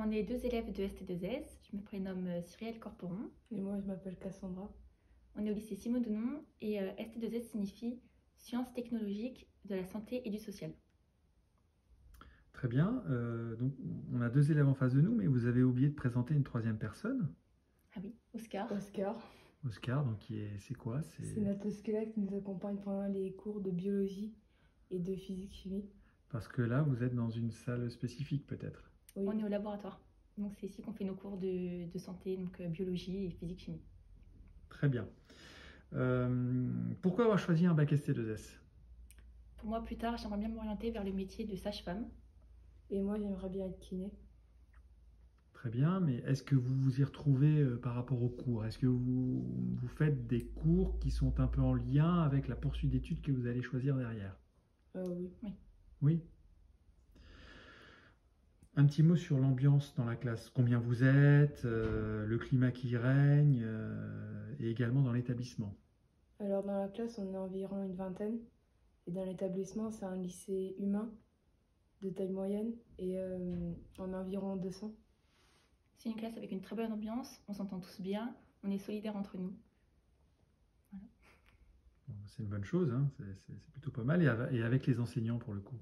On est deux élèves de ST2S. Je me prénomme Cyrielle Corporon. Et moi, je m'appelle Cassandra. On est au lycée Simon Denon et ST2S signifie Sciences technologiques de la santé et du social. Très bien. Donc, on a deux élèves en face de nous, mais vous avez oublié de présenter une troisième personne. Ah oui, Oscar. Oscar, donc c'est quoi? C'est notre scolaire qui nous accompagne pendant les cours de biologie et de physique-chimie. Parce que là, vous êtes dans une salle spécifique, peut-être. Oui. On est au laboratoire. Donc c'est ici qu'on fait nos cours de santé, donc biologie et physique-chimie. Très bien. Pourquoi avoir choisi un bac ST2S? Pour moi, plus tard, j'aimerais bien m'orienter vers le métier de sage-femme. Et moi, j'aimerais bien être kiné. Très bien, mais est-ce que vous vous y retrouvez par rapport aux cours? Est-ce que vous faites des cours qui sont un peu en lien avec la poursuite d'études que vous allez choisir derrière? Oui. Oui. Un petit mot sur l'ambiance dans la classe. Combien vous êtes, le climat qui y règne, et également dans l'établissement. Alors, dans la classe, on est environ une vingtaine. Et dans l'établissement, c'est un lycée humain de taille moyenne et on est environ 200. C'est une classe avec une très bonne ambiance, on s'entend tous bien, on est solidaires entre nous. Voilà. Bon, c'est une bonne chose, hein, c'est plutôt pas mal. Et avec les enseignants pour le coup?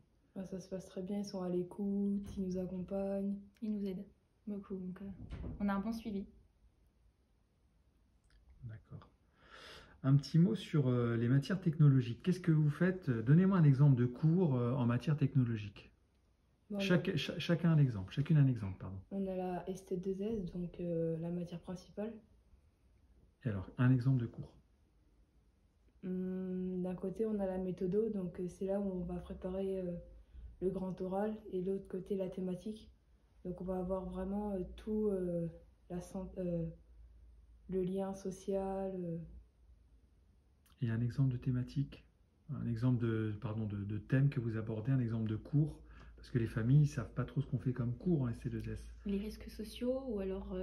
Ça se passe très bien, ils sont à l'écoute, ils nous accompagnent. Ils nous aident beaucoup, donc on a un bon suivi. D'accord. Un petit mot sur les matières technologiques. Qu'est-ce que vous faites? Donnez-moi un exemple de cours en matière technologique. Bon, Chacun un exemple, chacune un exemple, pardon. On a la ST2S, donc la matière principale. Et alors, un exemple de cours. D'un côté, on a la méthodo, donc c'est là où on va préparer le grand oral, et de l'autre côté, la thématique. Donc on va avoir vraiment tout, le lien social. Et un exemple de thématique, un exemple de thème que vous abordez, un exemple de cours, parce que les familles ne savent pas trop ce qu'on fait comme cours en ST2S. Les risques sociaux ou alors...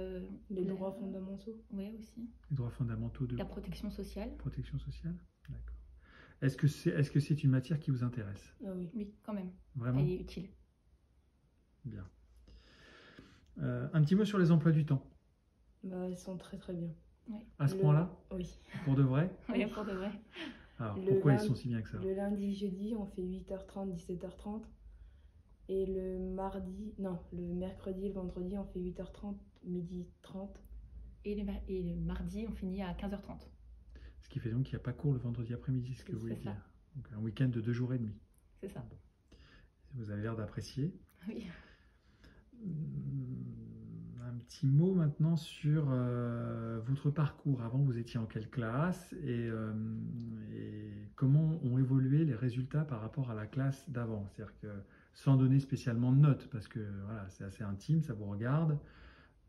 les droits fondamentaux. Oui, aussi. Les droits fondamentaux de... La protection sociale. Protection sociale, d'accord. Est-ce que c'est une matière qui vous intéresse? Oui. Oui, quand même. Vraiment? Elle est utile. Bien. Un petit mot sur les emplois du temps. Ils sont très très bien. Oui. À ce point-là? Oui. Pour de vrai? Oui, pour de vrai. Alors, pourquoi ils sont si bien que ça? Le lundi, jeudi, on fait 8h30, 17h30. Et le mercredi et le vendredi, on fait 8h30, 12h30. Et le mardi, on finit à 15h30. Ce qui fait donc qu'il n'y a pas cours le vendredi après-midi, ce que vous voulez dire. Donc un week-end de 2 jours et demi. C'est ça. Bon. Vous avez l'air d'apprécier. Oui. Un petit mot maintenant sur votre parcours. Avant, vous étiez en quelle classe et comment ont évolué les résultats par rapport à la classe d'avant? C'est-à-dire que sans donner spécialement de notes, parce que voilà, c'est assez intime, ça vous regarde,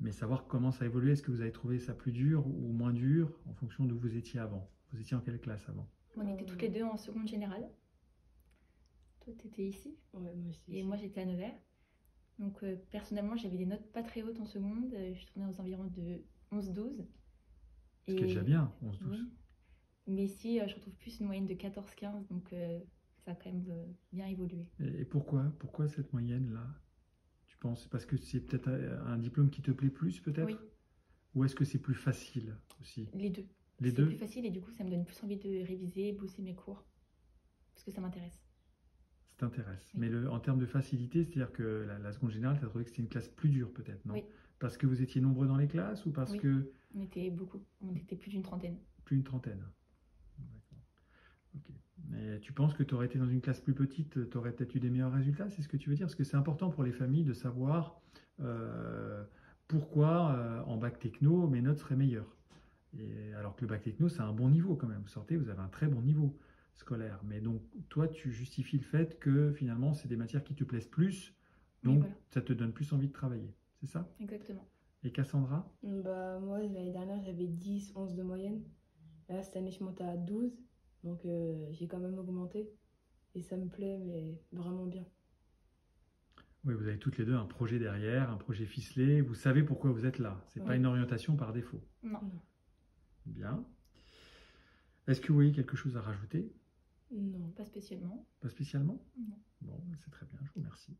mais savoir comment ça a évolué. Est-ce que vous avez trouvé ça plus dur ou moins dur en fonction d'où vous étiez avant? Vous étiez en quelle classe avant? On était toutes les deux en seconde générale. Toi, tu étais ici. Ouais, moi aussi. Et moi, j'étais à Nevers. Donc, personnellement, j'avais des notes pas très hautes en seconde. Je tournais aux environs de 11-12. Ce qui est déjà bien, 11-12. Oui. Mais ici, je retrouve plus une moyenne de 14-15. Donc, ça a quand même bien évolué. Et pourquoi cette moyenne-là? Tu penses parce que c'est peut-être un diplôme qui te plaît plus, peut-être? Oui. Ou est-ce que c'est plus facile aussi? Les deux. Les deux? C'est plus facile et du coup, ça me donne plus envie de réviser, bosser mes cours. Parce que ça m'intéresse. Ça t'intéresse. Oui. Mais en termes de facilité, c'est-à-dire que la seconde générale, tu as trouvé que c'était une classe plus dure, peut-être, non? Oui. Parce que vous étiez nombreux dans les classes ou parce que... On était beaucoup. On était plus d'une trentaine. Plus d'une trentaine. D'accord. Ok. Mais tu penses que tu aurais été dans une classe plus petite, tu aurais peut-être eu des meilleurs résultats? C'est ce que tu veux dire? Parce que c'est important pour les familles de savoir pourquoi en bac techno, mes notes seraient meilleures. Et alors que le bac techno, c'est un bon niveau quand même. Vous sortez, vous avez un très bon niveau scolaire. Mais donc, toi, tu justifies le fait que finalement, c'est des matières qui te plaisent plus, donc voilà. Ça te donne plus envie de travailler. C'est ça? Exactement. Et Cassandra? Moi, l'année dernière, j'avais 10, 11 de moyenne. Là, cette année, je monte à 12. Donc, j'ai quand même augmenté. Et ça me plaît, mais vraiment bien. Oui, vous avez toutes les deux un projet derrière, un projet ficelé. Vous savez pourquoi vous êtes là. C'est pas une orientation par défaut. Non. Bien. Est-ce que vous voyez quelque chose à rajouter? Non. Pas spécialement. Pas spécialement? Non. Bon, c'est très bien, je vous remercie.